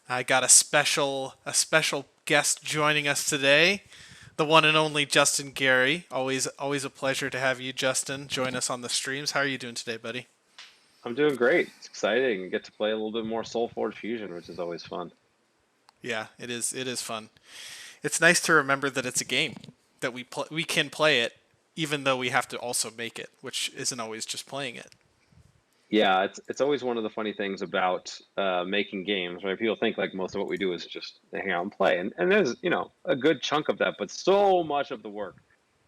I got a special guest joining us today, the one and only Justin Gary. Always a pleasure to have you, Justin, join us on the streams. How are you doing today, buddy? I'm doing great. It's exciting. I get to play a little bit more SolForge Fusion, which is always fun. Yeah, it is. It is fun. It's nice to remember that it's a game that we can play it, even though we have to also make it, which isn't always just playing it. Yeah, it's always one of the funny things about making games, right? People think like most of what we do is just hang out and play, and there's a good chunk of that, but so much of the work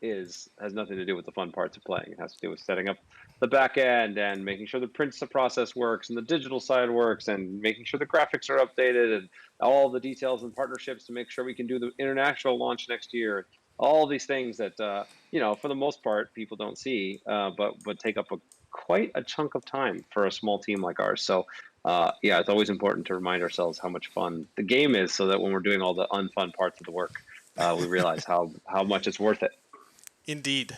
is has nothing to do with the fun parts of playing. It has to do with setting up the back end and making sure the prints the process works and the digital side works and making sure the graphics are updated and all the details and partnerships to make sure we can do the international launch next year. All these things that for the most part people don't see, but take up quite a chunk of time for a small team like ours. So, yeah, it's always important to remind ourselves how much fun the game is, so that when we're doing all the unfun parts of the work, we realize how much it's worth it. Indeed.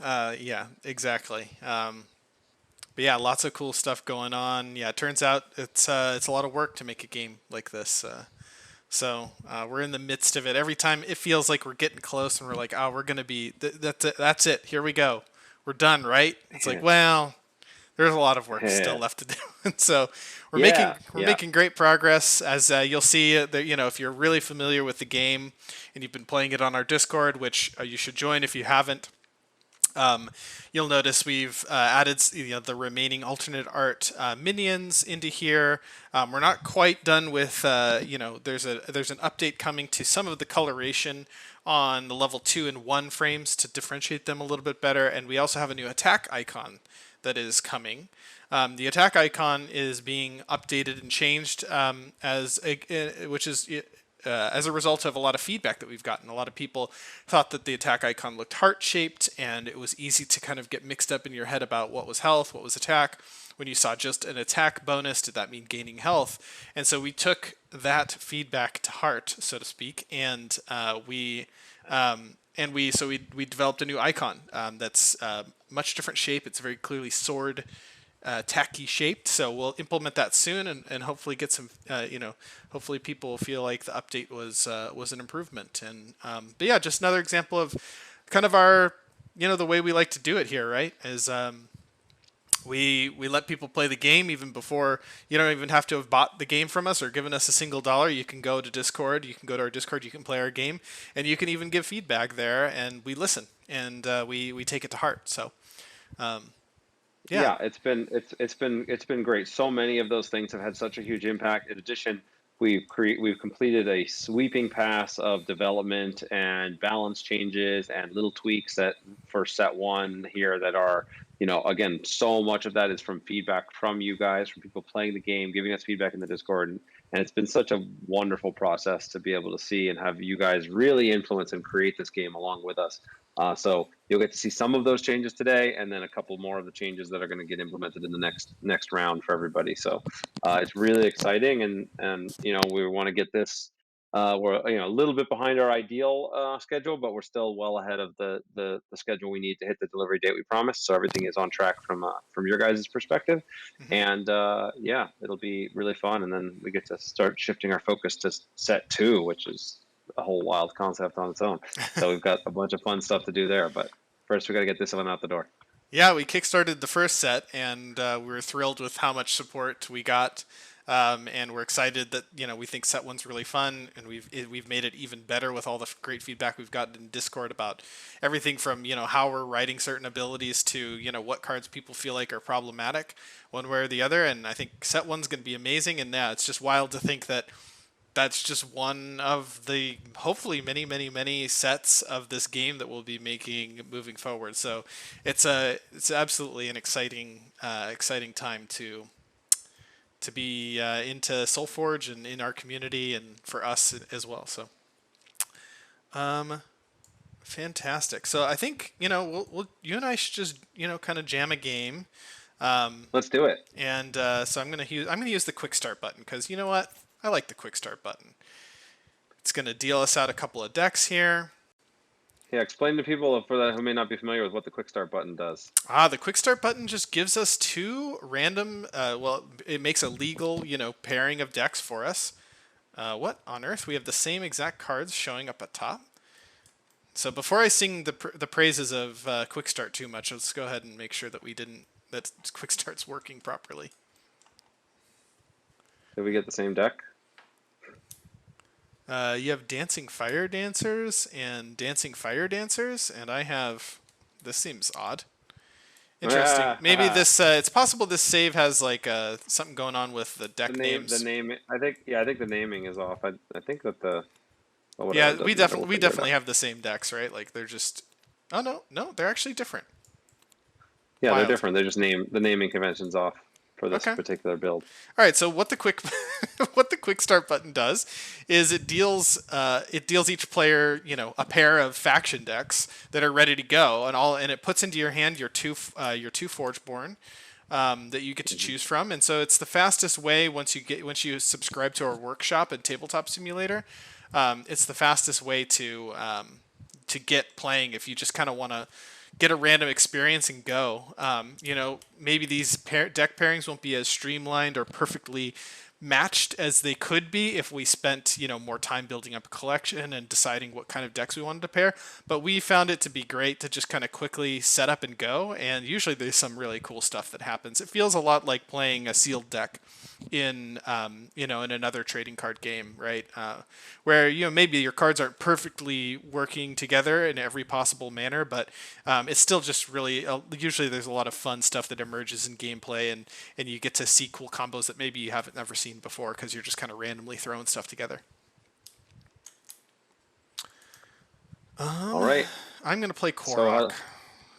Yeah, exactly. But yeah, lots of cool stuff going on. Yeah, it turns out it's a lot of work to make a game like this. So we're in the midst of it. Every time it feels like we're getting close, and we're like, oh, we're gonna be that's it. That's it. Here we go. We're done, right? It's like, well, there's a lot of work still left to do. And so we're making Yeah, we're yeah. making great progress. As you'll see, that if you're really familiar with the game and you've been playing it on our Discord, which you should join if you haven't. Um, you'll notice we've added the remaining alternate art minions into here. We're not quite done with there's an update coming to some of the coloration on the level 2 and 1 frames to differentiate them a little bit better, and we also have a new attack icon that is coming. The attack icon is being updated and changed which is as a result of a lot of feedback that we've gotten. A lot of people thought that the attack icon looked heart shaped, and it was easy to kind of get mixed up in your head about what was health, what was attack. When you saw just an attack bonus, did that mean gaining health? And so we took that feedback to heart, so to speak, and we developed a new icon that's much different shape. It's very clearly sword tacky shaped. So we'll implement that soon, and hopefully get some, hopefully people will feel like the update was an improvement. And but yeah, just another example of kind of our, the way we like to do it here, right? Is we let people play the game even before you don't even have to have bought the game from us or given us a single dollar. You can go to Discord, you can go to our Discord, you can play our game, and you can even give feedback there, and we listen, and we take it to heart. So um, yeah. Yeah, it's been great. So many of those things have had such a huge impact. In addition, we've completed a sweeping pass of development and balance changes and little tweaks that for set one here that are, again, so much of that is from feedback from you guys, from people playing the game, giving us feedback in the Discord, and it's been such a wonderful process to be able to see and have you guys really influence and create this game along with us. So you'll get to see some of those changes today, and then a couple more of the changes that are going to get implemented in the next round for everybody. So it's really exciting, and we want to get this. We're a little bit behind our ideal schedule, but we're still well ahead of the schedule we need to hit the delivery date we promised. So everything is on track from your guys' perspective, Mhm. and yeah, it'll be really fun. And then we get to start shifting our focus to set two, which is a whole wild concept on its own. So we've got a bunch of fun stuff to do there, but first we got to get this one out the door. Yeah, we kickstarted the first set, and we were thrilled with how much support we got. And we're excited that we think set one's really fun, and we've made it even better with all the great feedback we've gotten in Discord about everything from how we're writing certain abilities to what cards people feel like are problematic one way or the other. And I think set one's going to be amazing. And yeah, it's just wild to think that that's just one of the hopefully many, many, many sets of this game that we'll be making moving forward. So it's absolutely an exciting time to be into SolForge and in our community and for us as well. So um, fantastic. So I think you and I should just kind of jam a game. Um, Let's do it. and so I'm gonna use the quick start button because you know what, I like the quick start button. It's going to deal us out a couple of decks here. Yeah, explain to people for that who may not be familiar with what the quick start button does. The quick start button just gives us two random, it makes a legal, pairing of decks for us. What on earth? We have the same exact cards showing up at top. So before I sing the praises of Quick Start too much, let's go ahead and make sure that that Quick Start's working properly. Did we get the same deck? You have Dancing Fire Dancers and Dancing Fire Dancers, and I have. This seems odd. Interesting. Maybe this. It's possible this save has like something going on with the deck names. The name. I think the naming is off. I think that the. Oh, Yeah, we definitely have the same decks, right? Like they're just. Oh no, they're actually different. Yeah, Wild. they're different. They're just the naming convention's off for this particular build. All right, so what the quick start button does is it deals each player a pair of faction decks that are ready to go, and it puts into your hand your two Forgeborn that you get to choose from, and so it's the fastest way once you subscribe to our workshop and Tabletop Simulator. It's the fastest way to get playing if you just kind of want to get a random experience and go. Maybe these deck pairings won't be as streamlined or perfectly matched as they could be if we spent more time building up a collection and deciding what kind of decks we wanted to pair, but we found it to be great to just kind of quickly set up and go, and usually there's some really cool stuff that happens. It feels a lot like playing a sealed deck in in another trading card game, right? Where maybe your cards aren't perfectly working together in every possible manner, but it's still just really usually there's a lot of fun stuff that emerges in gameplay, and you get to see cool combos that maybe you haven't ever seen before because you're just kind of randomly throwing stuff together. All right, I'm gonna play Korok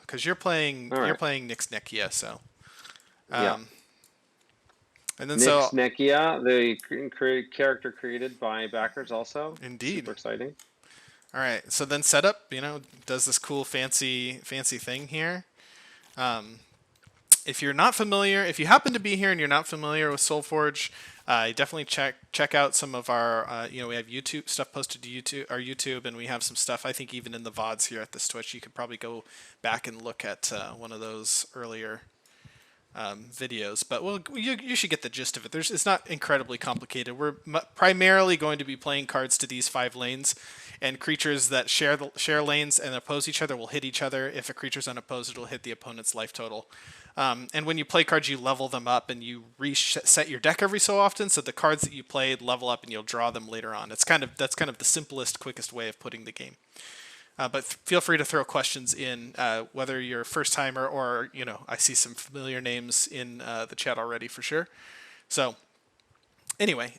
because you're playing Nix Nekia, so yeah. And then Nix Nekia, the character created by backers, also. Indeed. Super exciting. All right, so then setup, does this cool fancy thing here. If you happen to be here and you're not familiar with SolForge, definitely check out some of our, we have YouTube stuff posted to our YouTube, and we have some stuff, I think even in the VODs here at this Twitch. You could probably go back and look at one of those earlier videos, but you should get the gist of it. It's not incredibly complicated. We're primarily going to be playing cards to these 5 lanes, and creatures that share lanes and oppose each other will hit each other. If a creature's unopposed, it'll hit the opponent's life total. And when you play cards, you level them up, and you reset your deck every so often, so the cards that you played level up, and you'll draw them later on. That's kind of the simplest, quickest way of putting the game. But feel free to throw questions in, whether you're a first timer or, I see some familiar names in the chat already for sure. So anyway,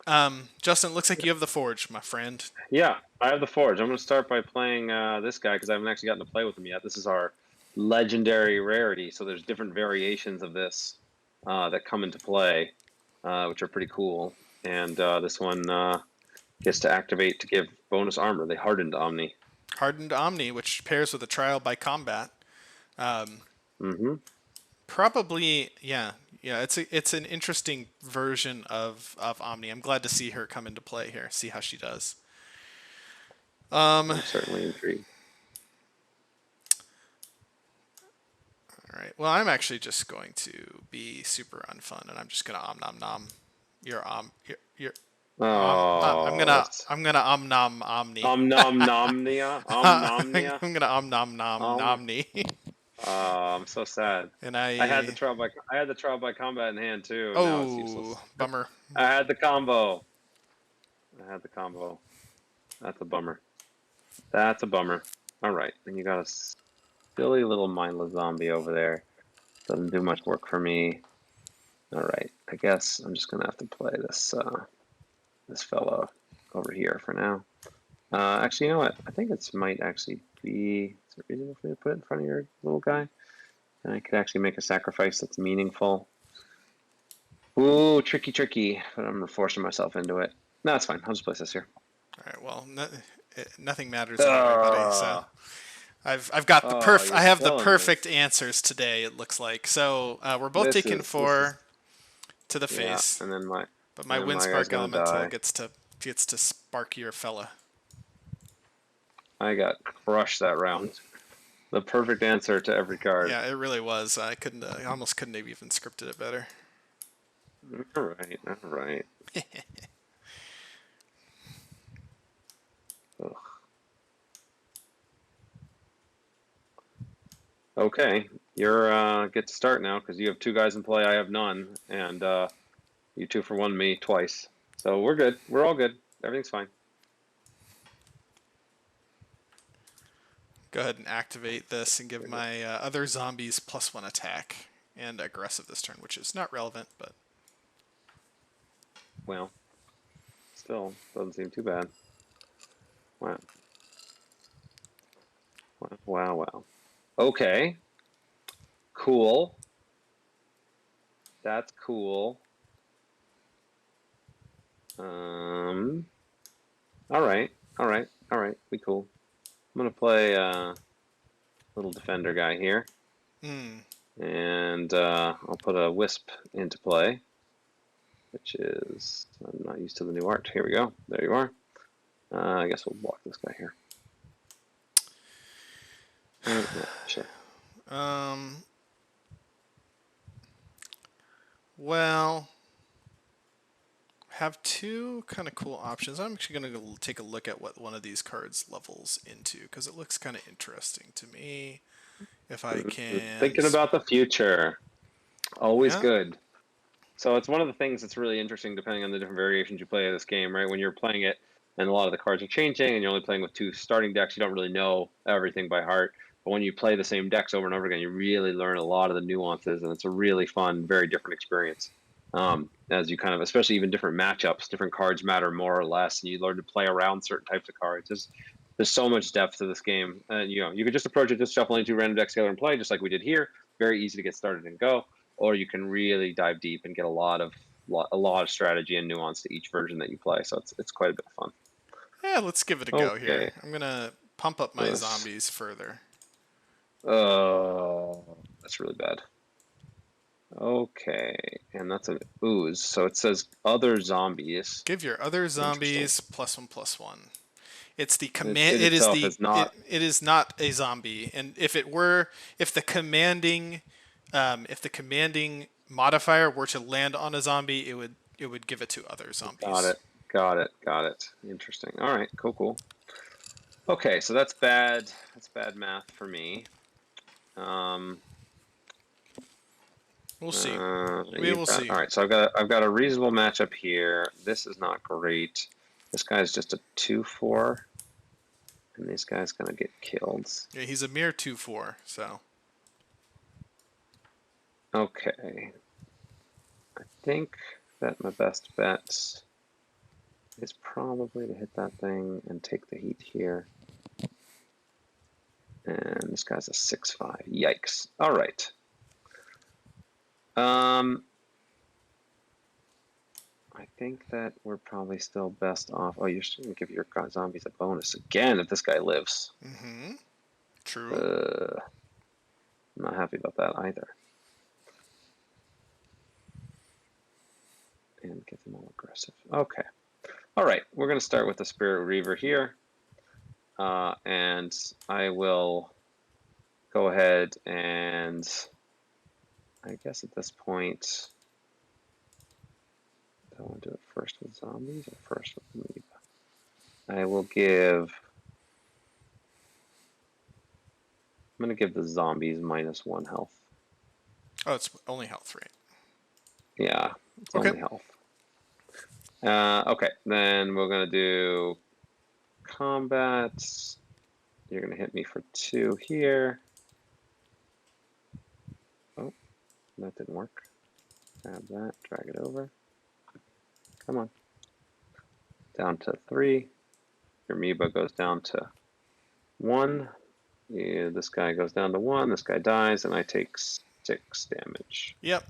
Justin, it looks like you have the Forge, my friend. Yeah, I have the Forge. I'm going to start by playing this guy because I haven't actually gotten to play with him yet. This is our legendary rarity. So there's different variations of this that come into play, which are pretty cool. And this one gets to activate to give bonus armor. They hardened Omni. Hardened Omni, which pairs with a Trial by Combat. Probably, yeah. It's an interesting version of Omni. I'm glad to see her come into play here. See how she does. I'm certainly intrigued. All right. Well, I'm actually just going to be super unfun, and I'm just gonna om nom nom. You're I'm gonna om nom omni. Om nom nomnia. Om nomnia. I'm gonna om nom nom nomni. Oh, I'm so sad. And I had the trial by combat in hand too. Oh, now it's useless. Bummer. I had the combo. That's a bummer. All right, and you got a silly little mindless zombie over there. Doesn't do much work for me. All right, I guess I'm just gonna have to play this this fellow over here for now. Actually, you know what? I think it might actually be. Is it reasonable for me to put it in front of your little guy? And I could actually make a sacrifice that's meaningful. Ooh, tricky. But I'm forcing myself into it. No, it's fine. I'll just place this here. All right. Well, nothing matters anyway, so I've got the I have the perfect answers today. It looks like so. We're both taking 4 to the face. Yeah, and then my Windspark Elemental gets to spark your fella. I got crushed that round. The perfect answer to every card. Yeah, it really was. I almost couldn't have even scripted it better. All right. Okay, you're get to start now because you have 2 guys in play. I have none, and you 2-for-1 me twice. So we're good. We're all good. Everything's fine. Go ahead and activate this and give my other zombies +1 attack and aggressive this turn, which is not relevant, but Well, still doesn't seem too bad. Wow. Wow, wow, wow. Okay. Cool. That's cool. All right. All right. All right. We cool. I'm gonna play little defender guy here, and I'll put a wisp into play, which is I'm not used to the new art. Here we go. There you are. I guess we'll block this guy here. Yeah, sure. Well, have two kind of cool options. I'm actually going to take a look at what one of these cards levels into because it looks kind of interesting to me. If I can Thinking about the future, always yeah. good. So it's one of the things that's really interesting depending on the different variations you play of this game, right? When you're playing it and a lot of the cards are changing and you're only playing with 2 starting decks, you don't really know everything by heart. But when you play the same decks over and over again, you really learn a lot of the nuances, and it's a really fun, very different experience. As you kind of, especially even different matchups, different cards matter more or less, and you learn to play around certain types of cards. There's so much depth to this game, and you could just approach it just shuffling 2 random decks together and play, just like we did here. Very easy to get started and go, or you can really dive deep and get a lot of strategy and nuance to each version that you play. So it's quite a bit of fun. Yeah, let's give it a go here. Okay. I'm going to pump up my zombies further. Oh, that's really bad. Okay, and that's an ooze. So it says other zombies. Give your other zombies +1/+1. It's the command. It itself is not. It is not a zombie. And if it were, if the commanding modifier were to land on a zombie, it would give it to other zombies. Got it. Got it. Got it. Interesting. All right. Cool. Cool. Okay, so that's bad. That's bad math for me. We'll see. We will see. All right, so I've got a reasonable matchup here. This is not great. This guy's just a 2/4, and this guy's gonna get killed. Yeah, he's a mere 2/4. So. Okay. I think that my best bet is probably to hit that thing and take the heat here. And this guy's a 6/5. Yikes. All right. I think that we're probably still best off. Oh, you're still gonna give your zombies a bonus again if this guy lives. Mm-hmm. True. I'm not happy about that either. And get them all aggressive. Okay. All right. We're gonna start with the Spirit Reaver here, and I will go ahead and I guess at this point. I want to do it first with zombies or first with amoeba. I will give. I'm going to give the zombies -1 health. Oh, it's only health, right? Yeah, it's okay. only health. Okay, then we're going to do combat. You're going to hit me for 2 here. Oh, that didn't work. Grab that, drag it over. Come on. Down to 3. Your amoeba goes down to 1. Yeah, this guy goes down to 1. This guy dies, and I take 6 damage. Yep.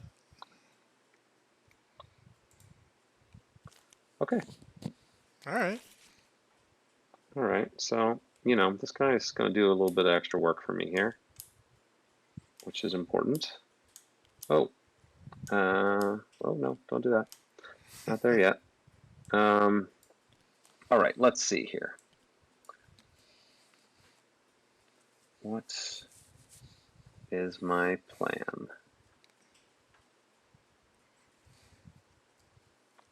Okay. All right. All right. So, this guy is going to do a little bit of extra work for me here, which is important. Oh. Oh, no, don't do that. Not there yet. All right, let's see here. What is my plan?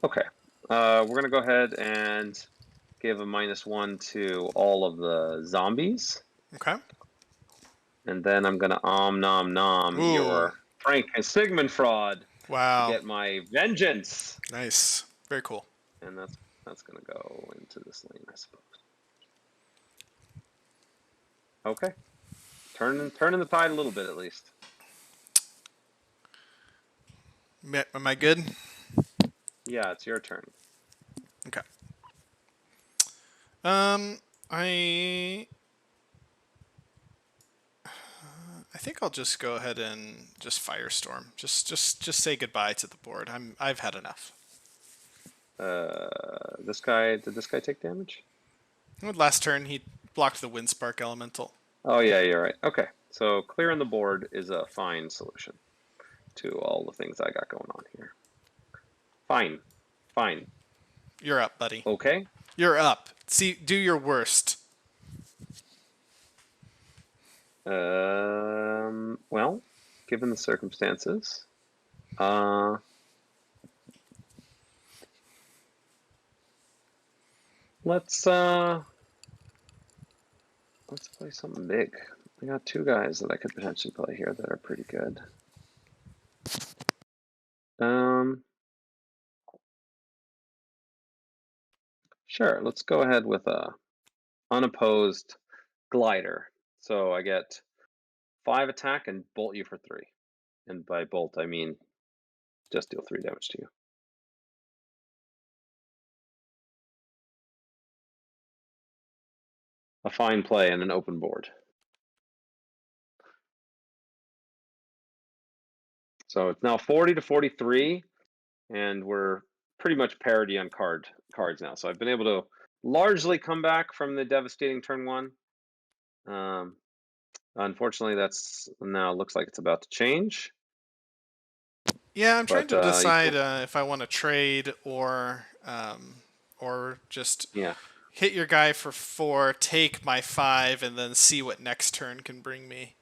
Okay, we're going to go ahead and give a -1 to all of the zombies. Okay. And then I'm going to nom nom Ooh. your Frank and Sigmund fraud to Wow. get my vengeance. Nice. Very cool. And that's going to go into this lane, I suppose. Okay. Turning the tide a little bit, at least. Am I good? Yeah, it's your turn. Okay. I think I'll just go ahead and just firestorm. Just say goodbye to the board. I've had enough. Did this guy take damage? Last turn he blocked the Windspark Elemental. Oh yeah, you're right. Okay, so clearing the board is a fine solution to all the things I got going on here. Fine, fine. You're up, buddy. Okay. You're up. See, do your worst. Well, given the circumstances, let's play something big. I got two guys that I could potentially play here that are pretty good. Sure, let's go ahead with a unopposed glider. So I get 5 attack and bolt you for 3. And by bolt, I mean just deal 3 damage to you. A fine play and an open board. So it's now 40 to 43, and we're pretty much parity on cards now. So I've been able to largely come back from the devastating turn 1. Unfortunately, that's now looks like it's about to change. Yeah, I'm trying But to decide if I want to trade or just yeah, hit your guy for 4, take my 5, and then see what next turn can bring me.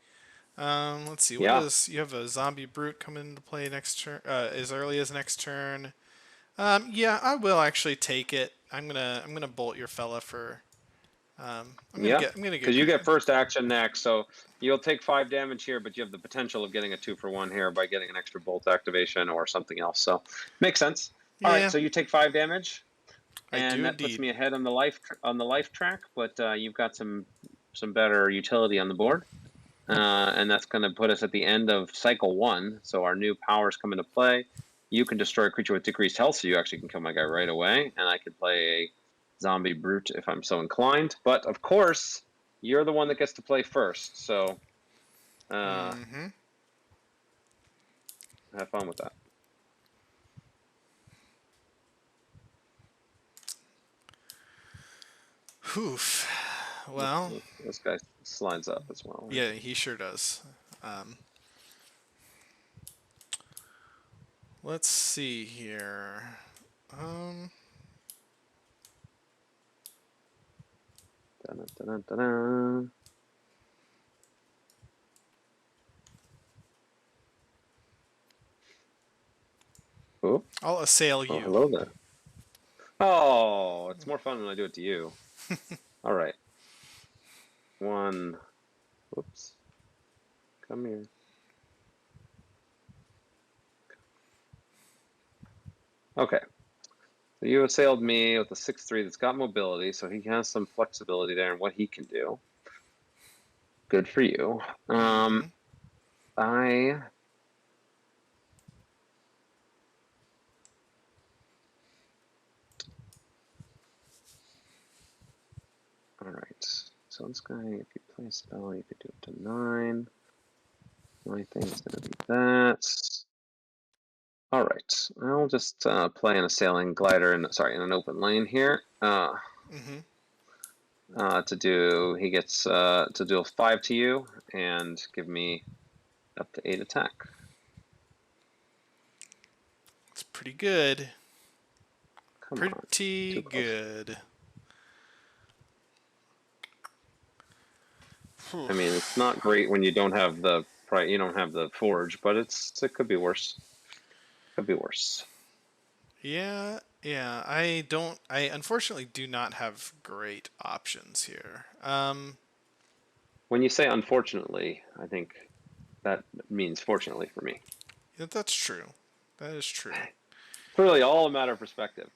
Let's see. What yeah, is you have a zombie brute come into play next turn? As early as next turn. Yeah, I will actually take it. I'm gonna bolt your fella for. yeah. I'm gonna Because get. you get first action next, so you'll take 5 damage here, but you have the potential of getting a 2-for-1 here by getting an extra bolt activation or something else. So makes sense. All right, Yeah, so you take 5 damage, I do and that puts indeed. me ahead on the life track. But you've got some better utility on the board, and that's going to put us at the end of cycle 1. So our new powers come into play. You can destroy a creature with decreased health, so you actually can kill my guy right away, and I can play a zombie brute if I'm so inclined. But of course, you're the one that gets to play first, so have fun with that. Oof. Well, This guy slides up as well. Right? yeah, he sure does. Let's see here. Dun, dun, dun, dun. Oh, I'll assail you. hello there. Oh, it's more fun when I do it to you. All right. 1. Whoops. Come here. Okay. So you assailed me with a 6/3 that's got mobility, so he has some flexibility there in what he can do. Good for you. I all right. So this guy, if you play a spell, you could do it to 9. My thing's gonna be that. All right. I'll just play an assailing glider in an open lane here. To do, he gets to deal 5 to you and give me up to 8 attack. It's pretty good. Come on, Pretty too close. good. I mean, it's not great when you don't have the forge, but it could be worse. Could be worse. Yeah, yeah. I unfortunately do not have great options here. When you say unfortunately, I think that means fortunately for me. Yeah, that's true. That is true. Clearly, all a matter of perspective.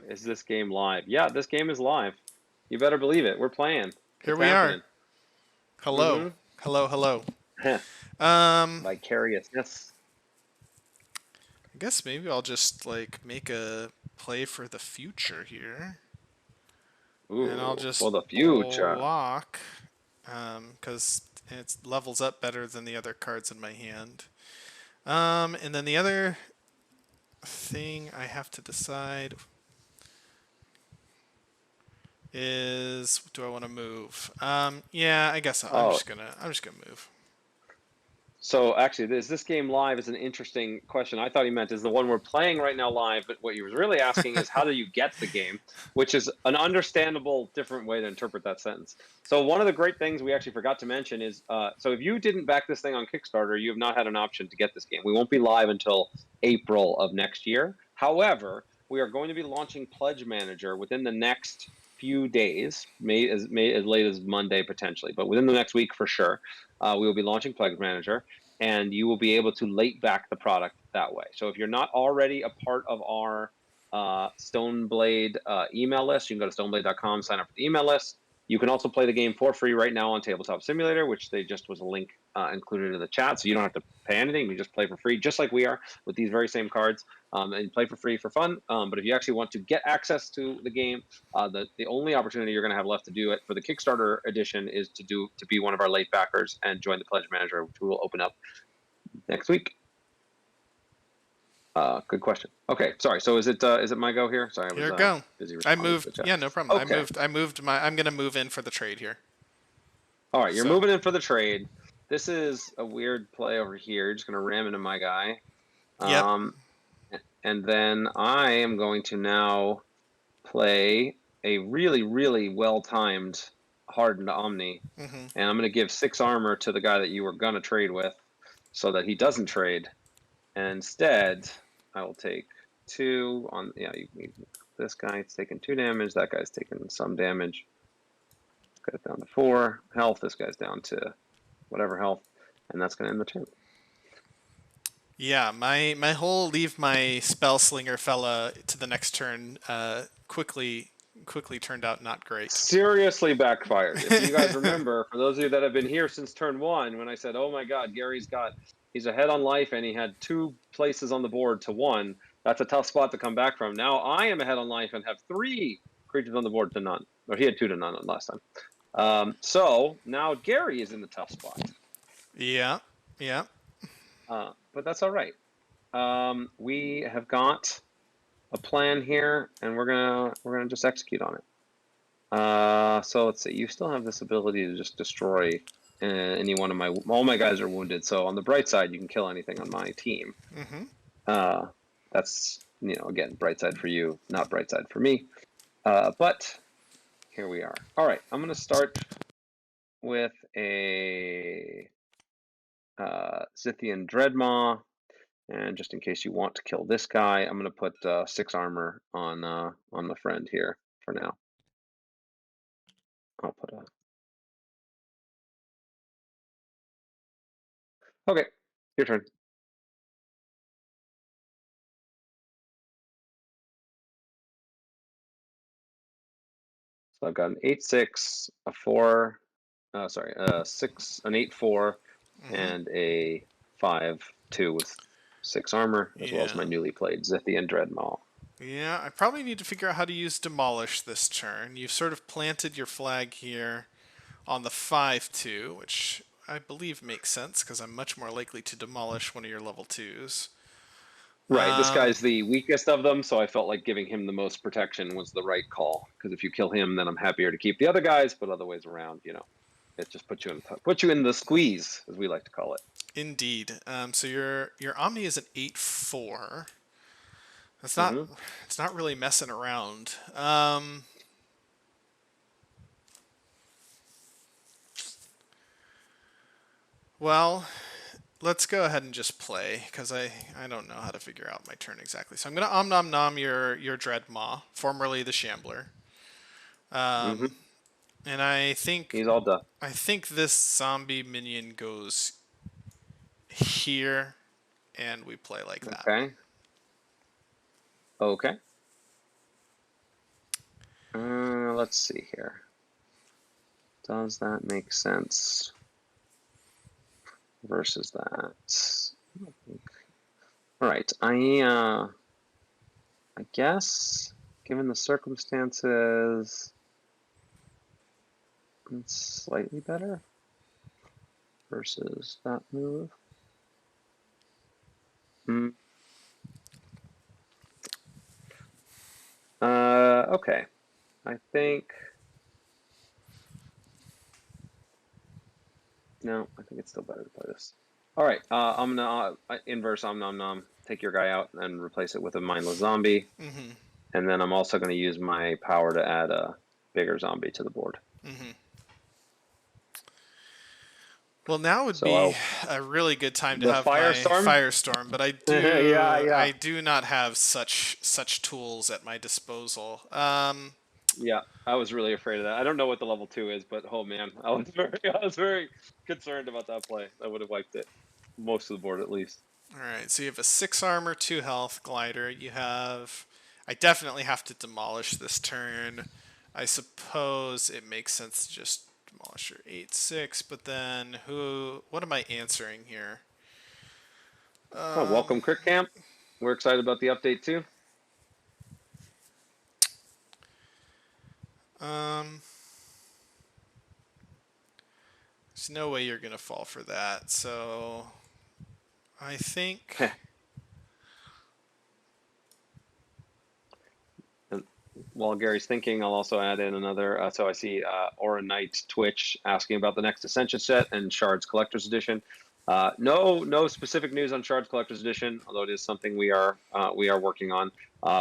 Is this game live? Yeah, this game is live. You better believe it. We're playing. Here It's we are. happening. Hello. Mm-hmm. Hello, hello. Um, Vicariousness. I guess maybe I'll just like make a play for the future here. And I'll Ooh, for just the future. block, because it levels up better than the other cards in my hand. And then the other thing I have to decide is, do I want to move? Yeah, I guess I'm Oh, just gonna move. so actually, is this game live is an interesting question. I thought he meant is the one we're playing right now live, but what he was really asking is how do you get the game, which is an understandable different way to interpret that sentence. So one of the great things we actually forgot to mention is, so if you didn't back this thing on Kickstarter, you have not had an option to get this game. We won't be live until April of next year. However, we are going to be launching Pledgemanager within the next few days, may as late as Monday potentially, but within the next week for sure. We will be launching Pledgemanager, and you will be able to late back the product that way. So if you're not already a part of our Stoneblade email list, you can go to stoneblade.com, sign up for the email list. You can also play the game for free right now on Tabletop Simulator, which they just was a link included in the chat, so you don't have to pay anything. You just play for free, just like we are with these very same cards, and play for free for fun. But if you actually want to get access to the game, the only opportunity you're going to have left to do it for the Kickstarter edition is to be one of our late backers and join the Pledgemanager, which we will open up next week. Good question. Okay, sorry. So is it my go here? Sorry, I was Here we go. busy I responding to the moved. chat. Yeah, no problem. Okay. I moved my. I'm gonna move in for the trade here. All right, you're So, moving in for the trade. This is a weird play over here. You're just going to ram into my guy. yep. Um, and then I am going to now play a really, really well-timed hardened Omni. Hmm. And I'm going to give 6 armor to the guy that you were going to trade with so that he doesn't trade. And instead, I will take 2 on, yeah, this guy's taking 2 damage. That guy's taking some damage. This guy's down to 4 health. This guy's down to whatever health. And that's going to end the turn. Yeah, my whole leave my spell slinger fella to the next turn quickly turned out not great. Seriously backfired. If you guys remember, for those of you that have been here since turn 1, when I said, oh my god, he's ahead on life and he had 2 places on the board to 1, that's a tough spot to come back from. Now I am ahead on life and have 3 creatures on the board to none. Or he had 2 to none last time. So now Gary is in the tough spot. Yeah, yeah. But that's all right. We have got a plan here, and we're gonna just execute on it. So let's see. You still have this ability to just destroy any one of all my guys are wounded. So on the bright side, you can kill anything on my team. Hmm. That's again bright side for you, not bright side for me. But here we are. All right, I'm gonna start with a Scythian Dreadmaw. And just in case you want to kill this guy, I'm going to put 6 armor on the friend here for now. I'll put a. Okay, your turn. So I've got an 8/6, a 4, sorry, 6, an 8/4, Hmm. and a 5/2 with 6 armor, as well as my Yeah. newly played Zithian Dreadmaw. Yeah, I probably need to figure out how to use Demolish this turn. You've sort of planted your flag here on the 5/2, which I believe makes sense because I'm much more likely to demolish one of your level 2s. Right, this Um, guy's the weakest of them, so I felt like giving him the most protection was the right call. Because if you kill him, then I'm happier to keep the other guys, but other ways around, it just puts you in the squeeze, as we like to call it. Indeed. So your Omni is an 8/4. It's not Hmm. it's not really messing around. Well, let's go ahead and just play because I don't know how to figure out my turn exactly. So I'm gonna Om Nom Nom your Dreadmaw, formerly the Shambler. Hmm. And I think He's all done. this zombie minion goes here, and we play like that. Okay. Okay. Let's see here. Does that make sense versus that? All right. I guess given the circumstances, it's slightly better versus that move. Okay. I think. No, I think it's still better to play this. All right. I'm gonna inverse Om Nom Nom. Take your guy out and replace it with a mindless zombie. Mm-hmm. And then I'm also going to use my power to add a bigger zombie to the board. Mm-hmm. Well, now would So be a really good time to the have my firestorm. firestorm, but I Yeah. I do not have such tools at my disposal. Yeah, I was really afraid of that. I don't know what the level 2 is, but oh man, I was very concerned about that play. I would have wiped it, most of the board at least. All right, so you have a 6 armor, 2 health glider. You have. I definitely have to demolish this turn. I suppose it makes sense to just demolish your 8/6, but then who? What am I answering here? Welcome, Crick Camp. We're excited about the update too. There's no way you're gonna fall for that. So, I think. While Gary's thinking, I'll also add in another. So I see Aura Knight Twitch asking about the next Ascension set and Shards Collector's Edition. No specific news on Shards Collector's Edition, although it is something we are working on.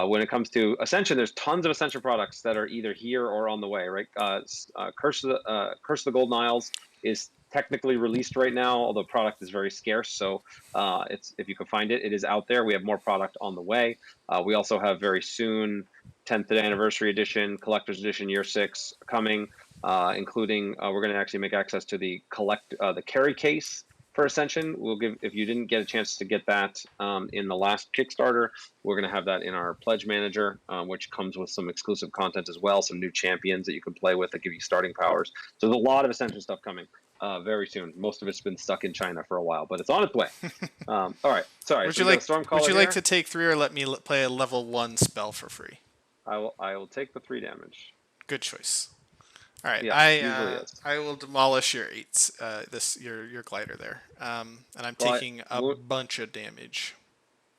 When it comes to Ascension, there's tons of Ascension products that are either here or on the way. Right? Curse of the Golden Isles is technically released right now, although product is very scarce. So it's if you can find it, it is out there. We have more product on the way. We also have very soon 10th anniversary edition, collector's edition, year 6 coming, including we're going to actually make access to the carry case for Ascension. We'll give, if you didn't get a chance to get that in the last Kickstarter, we're going to have that in our Pledgemanager, which comes with some exclusive content as well, some new champions that you can play with that give you starting powers. So there's a lot of Ascension stuff coming very soon. Most of it's been stuck in China for a while, but it's on its way. All right, sorry. Would you like to take 3 or let me play a level 1 spell for free? I will take the 3 damage. Good choice. All right, Yeah, I will demolish your 8s. Your glider there, and I'm taking a bunch of damage.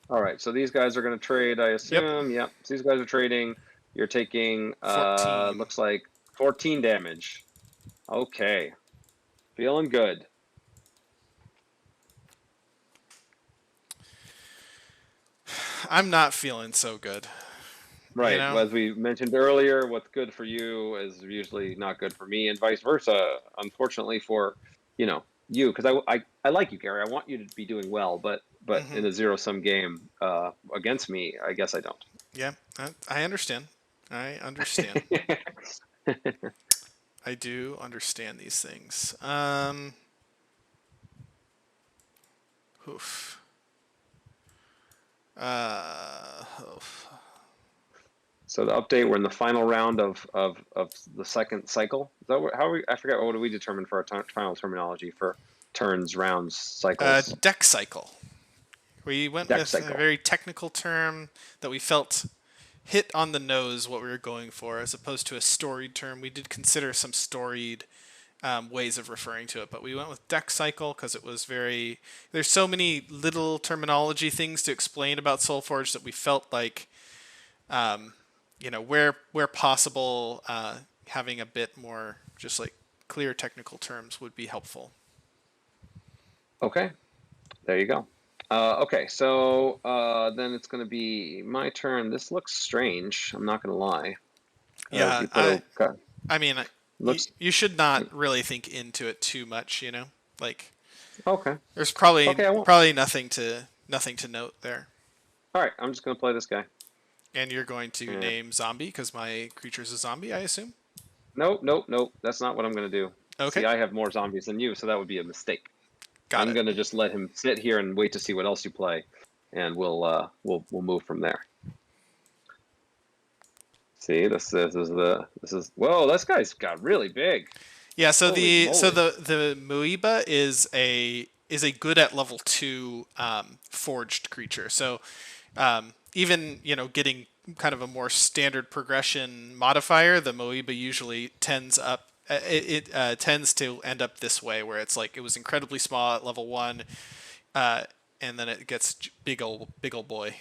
All right, so these guys are going to trade, I assume. Yep. So these guys are trading. You're taking 14. Looks like 14 damage. Okay, feeling good. I'm not feeling so good. Right. You know? As we mentioned earlier, what's good for you is usually not good for me, and vice versa. Unfortunately for, you, because I like you, Gary. I want you to be doing well, but in a zero-sum game against me, I guess I don't. Yeah, I understand. I understand. I do understand these things. Oof. So the update, we're in the final round of the second cycle. Is that I forget, what do we determine for our final terminology for turns, rounds, cycles? Deck cycle. We went with a very technical term that we felt hit on the nose what we were going for, as opposed to a storied term. We did consider some storied ways of referring to it, but we went with deck cycle because it was there's so many little terminology things to explain about SolForge that we felt like where possible, having a bit more just like clear technical terms would be helpful. Okay, there you go. Okay, so then it's going to be my turn. This looks strange. I'm not going to lie. Yeah, I mean, you should not really think into it too much. Like. Okay. There's probably nothing to note there. All right, I'm just going to play this guy. And you're going to name zombie because my creature's a zombie, I assume? Nope, nope, nope. That's not what I'm going to do. Okay, See, I have more zombies than you, so that would be a mistake. got I'm it. going to just let him sit here and wait to see what else you play, and we'll move from there. See, this is whoa, this guy's got really big. Yeah, so Holy moly. the Moeba is a good at level 2 forged creature. So even getting kind of a more standard progression modifier, the Moeba usually tends to end up this way, where it's like it was incredibly small at level 1, uh, and then it gets big old boy.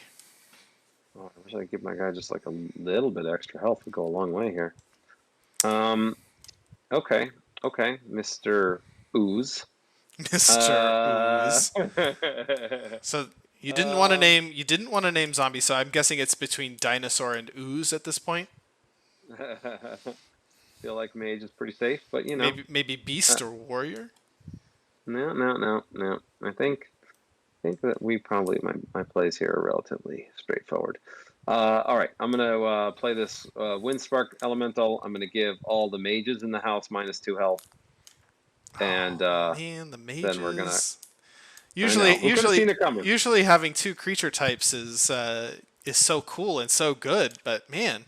Oh, I wish I could give my guy just like a little bit extra health. Would go a long way here. Um, okay, okay, Mr. Ooze. Mr. Uh, Ooze. So um, you didn't want to name zombie, so I'm guessing it's between dinosaur and ooze at this point. feel like mage is pretty safe, but Maybe uh, beast or warrior. no, no, no, no. I think that we probably my plays here are relatively straightforward. All right, I'm gonna play this Windspark Elemental. I'm gonna give all the mages in the house -2 health, and Oh man, the then we're gonna. mages. I know. Who could have seen it coming? Usually having two creature types is so cool and so good, but man,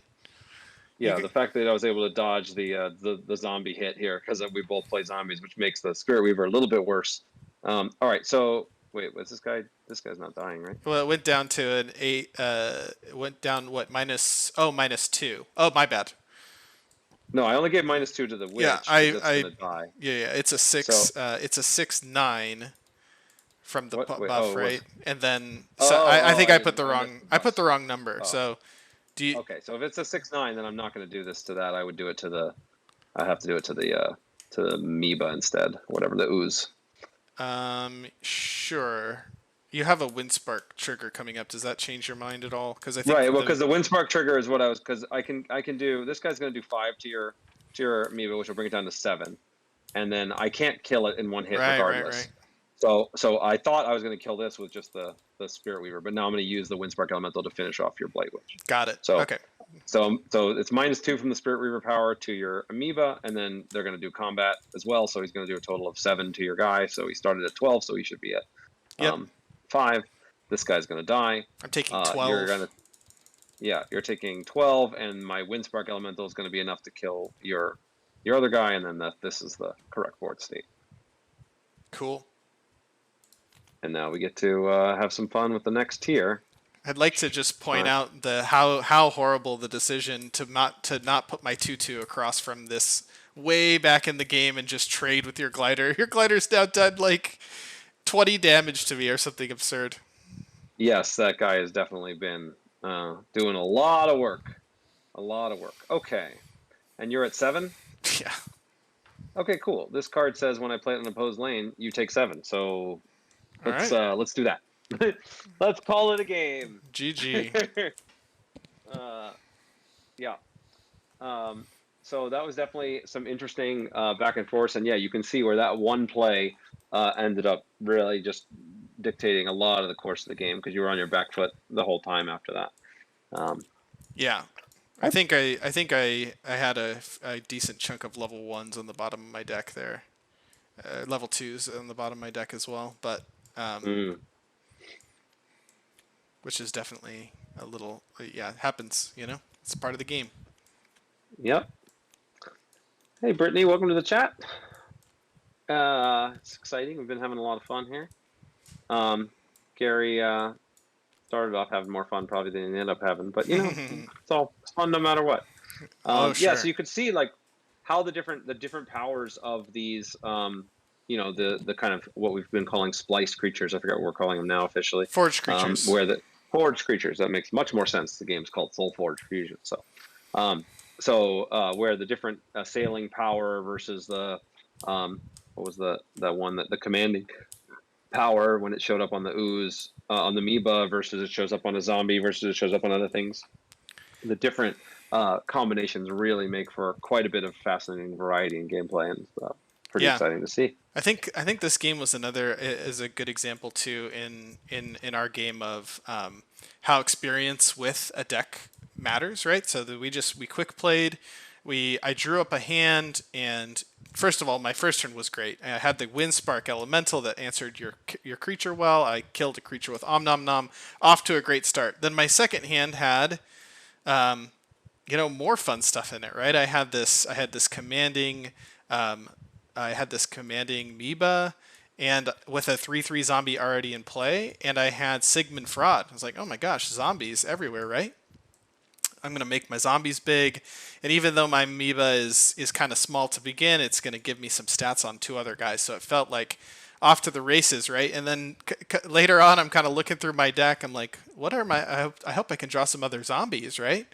you Yeah, the fact that I was able to dodge the zombie hit here because we both play zombies, which makes the Spirit Weaver a little bit worse. All right, so wait, was this guy? This guy's not dying, right? well, it went down to an 8. It went down what -2. Oh, my bad. No, I only gave -2 to the Yeah, witch because it's gonna die. yeah, it's a 6. So It's a 6/9 from the what? Wait, oh, buff, it was. right? And then I Oh, think I didn't. I missed the I put buffs. the wrong number. Oh, So do you? okay. So if it's a 6/9, then I'm not going to do this to that. I would do it to the. I have to do it to the amoeba instead. Whatever the ooze. Sure. You have a Windspark trigger coming up. Does that change your mind at all? Because I think Right. Well, the because the windspark trigger is what I was. Because I can do. This guy's going to do 5 to your amoeba, which will bring it down to 7, and then I can't kill it in one hit right. regardless. So I thought I was going to kill this with just the Spirit Weaver, but now I'm going to use the Windspark Elemental to finish off your Blight Witch. Got it. So Okay. so it's -2 from the Spirit Reaver power to your amoeba, and then they're going to do combat as well. So he's going to do a total of 7 to your guy. So he started at 12, so he should be at Yep. 5. This guy's going to die. I'm taking You're going 12. to you're taking 12, and my Windspark Elemental is going to be enough to kill your other guy, and then this is the correct board state. Cool. And now we get to have some fun with the next tier. I'd like to just point Uh, out the how horrible the decision to not put my 2/2 across from this way back in the game and just trade with your glider. Your glider's now done like 20 damage to me or something absurd. yes, that guy has definitely been doing a lot of work. A lot of work. Okay. And you're at 7? Yeah. Okay, cool. This card says when I play it in an opposed lane, you take 7. So All right. let's do that. Let's call it a game. GG. Yeah. So that was definitely some interesting back and forth, and yeah, you can see where that one play ended up really just dictating a lot of the course of the game because you were on your back foot the whole time after that. Yeah. I think I had a decent chunk of level 1s on the bottom of my deck there. Level 2s on the bottom of my deck as well, but Mm, which is definitely a little yeah, it happens, It's part of the game. yep. Hey, Brittany, welcome to the chat. It's exciting. We've been having a lot of fun here. Gary started off having more fun probably than he ended up having, but it's fun no matter what. Oh, Yeah, sure. so you could see like how the different powers of these the kind of what we've been calling spliced creatures. I forget what we're calling them now officially. Forged creatures. Where the forged creatures, that makes much more sense. The game's called SolForge Fusion. So where the different sailing power versus the what was the one that the commanding power when it showed up on the ooze on the amoeba versus it shows up on a zombie versus it shows up on other things. The different combinations really make for quite a bit of fascinating variety in gameplay, and pretty Yeah. exciting to see. I think this game was is a good example too in our game of how experience with a deck matters, right? So that we quick played, I drew up a hand, and first of all, my first turn was great. I had the Windspark Elemental that answered your creature well. I killed a creature with Om Nom Nom, off to a great start. Then my second hand had more fun stuff in it, right? I had this commanding um, I had this commanding Meba, and with a 3/3 zombie already in play, and I had Sigmund Fraud. I was like, oh my gosh, zombies everywhere, right? I'm gonna make my zombies big, and even though my Amoeba is kind of small to begin, it's gonna give me some stats on two other guys. So it felt like off to the races, right? And then later on, I'm kind of looking through my deck. I'm like, what are my? I hope I can draw some other zombies, right?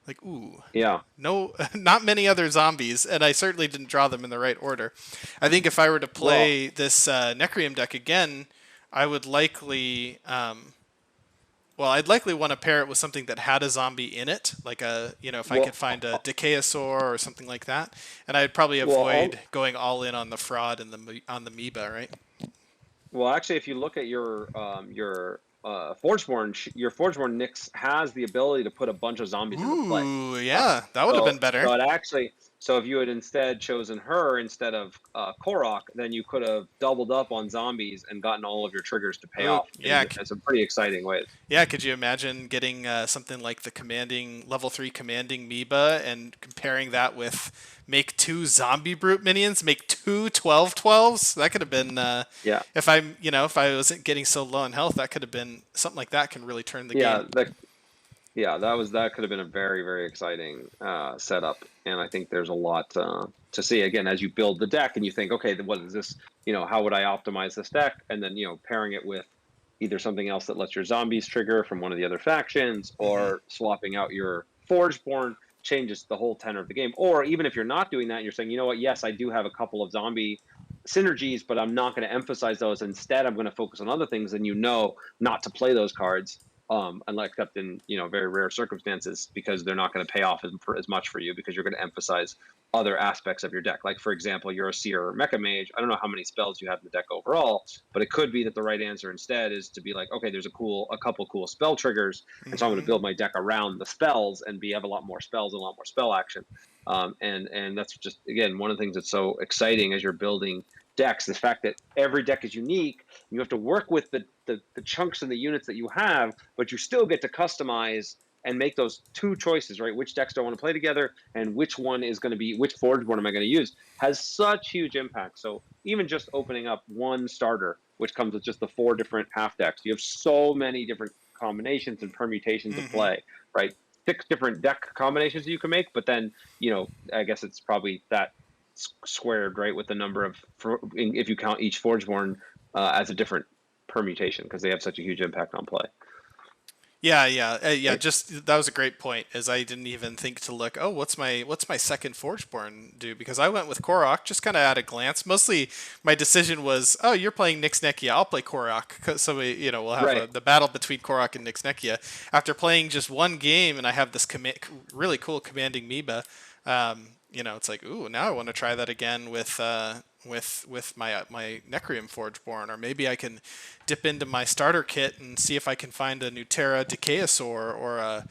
Like, ooh, Yeah. no, not many other zombies, and I certainly didn't draw them in the right order. I think if I were to Well, play this Necrium deck again, I would likely I'd likely want to pair it with something that had a zombie in it, like if I well, could find a Decayosaur or something like that, and I'd probably well, all, avoid going all in on the fraud and on the Amoeba, right? well. Actually, if you look at your Forgeborn, your Forgeborn Nyx has the ability to put a bunch of zombies into play. Ooh, Uh, yeah, that would have so been better. so it actually so if you had instead chosen her instead of Korok, then you could have doubled up on zombies and gotten all of your triggers to pay Oh, off yeah, in some pretty exciting ways. yeah. Could you imagine getting something like the commanding level 3 commanding Amoeba and comparing that with make two zombie brute minions, make two 12/12s? That could have been Yeah, if I wasn't getting so low in health, that could have been something like that can really turn the game. yeah, that could have been a very, very exciting setup, and I think there's a lot to see again as you build the deck and you think, okay, what is this? How would I optimize this deck? And then pairing it with either something else that lets your zombies trigger from one of the other factions, Hmm. or swapping out your Forgeborn changes the whole tenor of the game. Or even if you're not doing that, and you're saying, you know what, yes, I do have a couple of zombie synergies, but I'm not going to emphasize those. Instead, I'm going to focus on other things, and not to play those cards unless except in very rare circumstances, because they're not going to pay off as much for you because you're going to emphasize other aspects of your deck. Like for example, you're a seer or mecha mage. I don't know how many spells you have in the deck overall, but it could be that the right answer instead is to be like, okay, there's a couple cool spell triggers, and so I'm going to Hmm. build my deck around the spells and have a lot more spells and a lot more spell action. And that's just again one of the things that's so exciting as you're building decks, the fact that every deck is unique. You have to work with the chunks and the units that you have, but you still get to customize and make those two choices, right? Which decks do I want to play together, and which one is going to be, which Forgeborn am I going to use, has such huge impact. So even just opening up one starter, which comes with just the 4 different half decks, you have so many different combinations and permutations of Hmm. play, right? 6 different deck combinations that you can make, but then, I guess it's probably that squared, right, with the number of, if you count each Forgeborn as a different permutation, because they have such a huge impact on play. Yeah, yeah, yeah. Right? Just that was a great point. As I didn't even think to look. Oh, what's my second Forgeborn do? Because I went with Korok just kind of at a glance. Mostly, my decision was, oh, you're playing Nyx Nekia. I'll play Korok. So we'll have Right. the battle between Korok and Nyx Nekia. After playing just one game, and I have this really cool commanding Meba. It's like, ooh, now I want to try that again with my Necrium Forgeborn, or maybe I can dip into my starter kit and see if I can find a Nuterra Decayosaur or a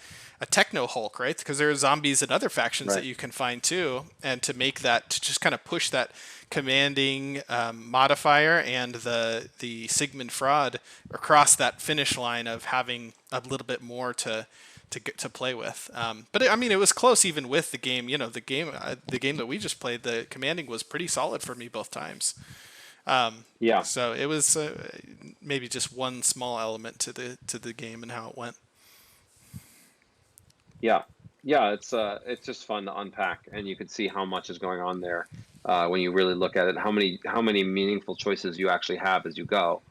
Techno Hulk, right? Because there are zombies in other factions that Right. you can find too, and to just kind of push that commanding modifier and the Sigmund Fraud across that finish line of having a little bit more to play with. But I mean, it was close even with the game. The game that we just played, the commanding was pretty solid for me both times. Yeah. So it was maybe just one small element to the game and how it went. Yeah. Yeah. It's just fun to unpack, and you can see how much is going on there when you really look at it. How many meaningful choices you actually have as you go.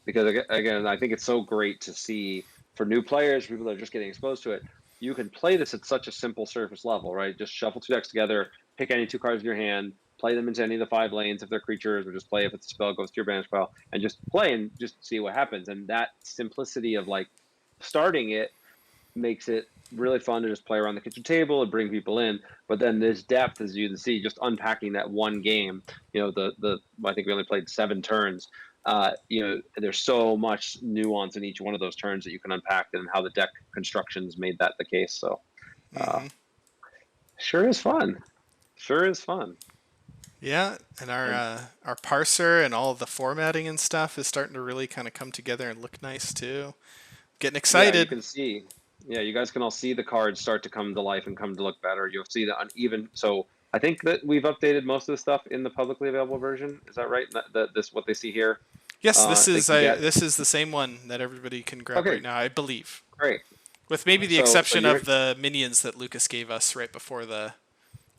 Because again, I think it's so great to see for new players, people that are just getting exposed to it. You can play this at such a simple surface level, right? Just shuffle 2 decks together, pick any 2 cards in your hand, play them into any of the 5 lanes if they're creatures, or just play if it's a spell goes to your banish pile, and just play and just see what happens. And that simplicity of like starting it makes it really fun to just play around the kitchen table and bring people in. But then this depth, as you can see, just unpacking that one game. The I think we only played 7 turns. There's so much nuance in each one of those turns that you can unpack, and how the deck constructions made that the case. So uh, Hmm. Sure is fun. Sure is fun. Yeah, and And our parser and all of the formatting and stuff is starting to really kind of come together and look nice too. Getting yeah, you excited. can see. Yeah, you guys can all see the cards start to come to life and come to look better. You'll see the uneven. So I think that we've updated most of the stuff in the publicly available version. Is that right? That this what they see here. Yes, They can get. this is the same one that everybody can grab right Okay, now, I believe. great. With maybe the So exception you're of the minions that Lucas gave us right before the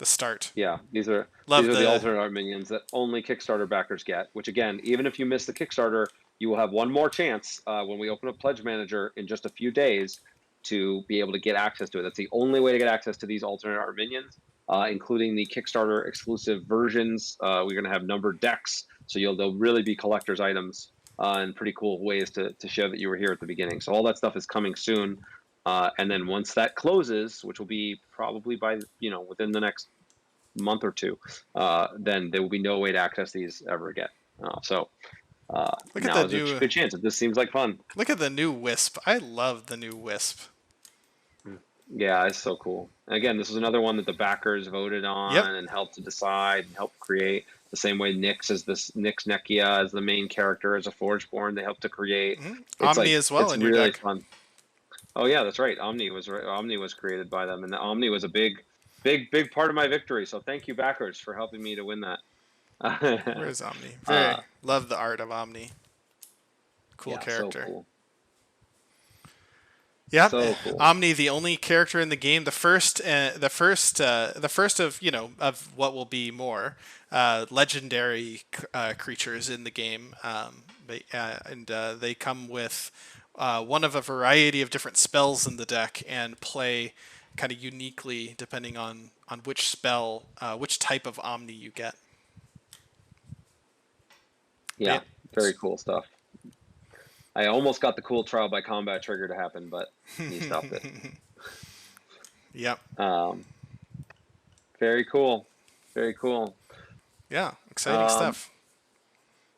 start. yeah. These Love are the the alternate art minions that only Kickstarter backers get. Which again, even if you miss the Kickstarter, you will have one more chance when we open up Pledgemanager in just a few days to be able to get access to it. That's the only way to get access to these alternate art minions, including the Kickstarter exclusive versions. We're going to have numbered decks, so they'll really be collector's items and pretty cool ways to show that you were here at the beginning. So all that stuff is coming soon. And then once that closes, which will be probably by within the next month or two, then there will be no way to access these ever again. So look at now the is a new good chance if this seems like fun. look at the new Wisp. I love the new Wisp. Yeah, it's so cool. Again, this is another one that the backers voted Yep. on and helped to decide and help create. The same way Nyx Nekia as the main character as a Forgeborn, they helped to create. It's Omni like as well it's in your really deck. fun. Oh yeah, that's right. Omni was created by them, and the Omni was a big part of my victory. So thank you, backers, for helping me to win that. Where's Omni? uh, Very love the art of Omni. Cool yeah, so character. cool, Yep, so cool. Omni, the only character in the game, the first of of what will be more legendary creatures in the game, and they come with one of a variety of different spells in the deck and play kind of uniquely depending on which spell, which type of Omni you get. But Yeah, very cool stuff. I almost got the cool trial by combat trigger to happen, but he stopped it. Yep. Um, very cool, very cool. Yeah, exciting Um, stuff.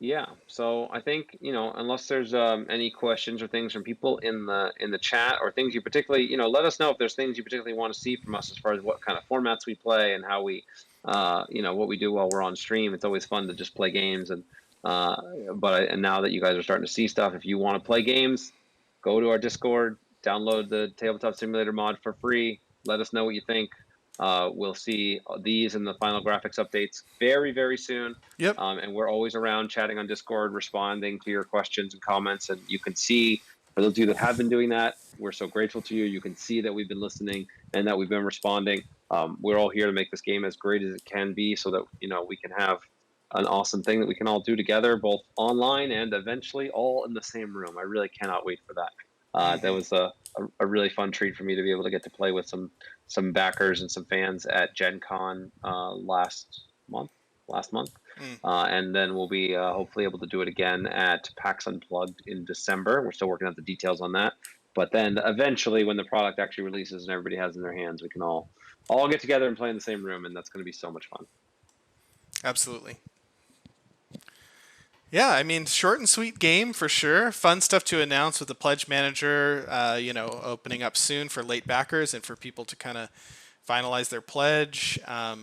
yeah, so I think unless there's any questions or things from people in the chat or things you particularly let us know if there's things you particularly want to see from us as far as what kind of formats we play and how we what we do while we're on stream. It's always fun to just play games uh, and now that you guys are starting to see stuff, if you want to play games, go to our Discord, download the Tabletop Simulator mod for free. Let us know what you think. We'll see these and the final graphics updates very, very soon. Yep. And we're always around chatting on Discord, responding to your questions and comments. And you can see, for those of you that have been doing that, we're so grateful to you. You can see that we've been listening and that we've been responding. We're all here to make this game as great as it can be so that, we can have an awesome thing that we can all do together, both online and eventually all in the same room. I really cannot wait for that. That was a really fun treat for me to be able to get to play with some backers and some fans at Gen Con last month. And then we'll be hopefully able to do it again at PAX Unplugged in December. We're still working out the details on that. But then eventually, when the product actually releases and everybody has it in their hands, we can all get together and play in the same room, and that's going to be so much fun. Absolutely. Yeah, I mean, short and sweet game for sure. Fun stuff to announce with the Pledgemanager, opening up soon for late backers and for people to kind of finalize their pledge. I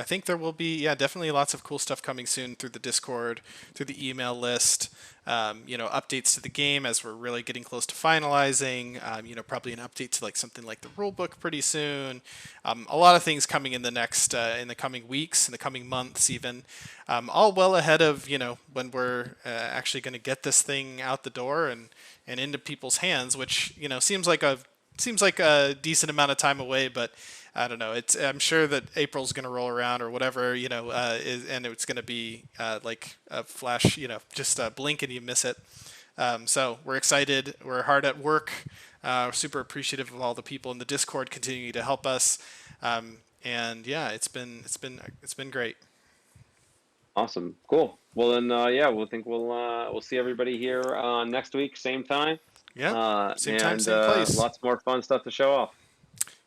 think there will be, yeah, definitely lots of cool stuff coming soon through the Discord, through the email list. Updates to the game as we're really getting close to finalizing. Probably an update to like something like the rulebook pretty soon. A lot of things coming in the coming weeks, in the coming months, even. All well ahead of when we're actually going to get this thing out the door and into people's hands, which seems like a decent amount of time away, but I don't know. I'm sure that April's going to roll around or whatever, and it's going to be like a flash, just a blink and you miss it. So we're excited. We're hard at work. Super appreciative of all the people in the Discord continuing to help us. And yeah, it's been great. Awesome, cool. Well then, we'll see everybody here next week, same time. Yeah, same time, And same place. lots more fun stuff to show off.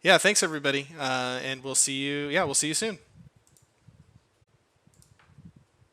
Yeah, thanks everybody, and we'll see you. Yeah, we'll see you soon.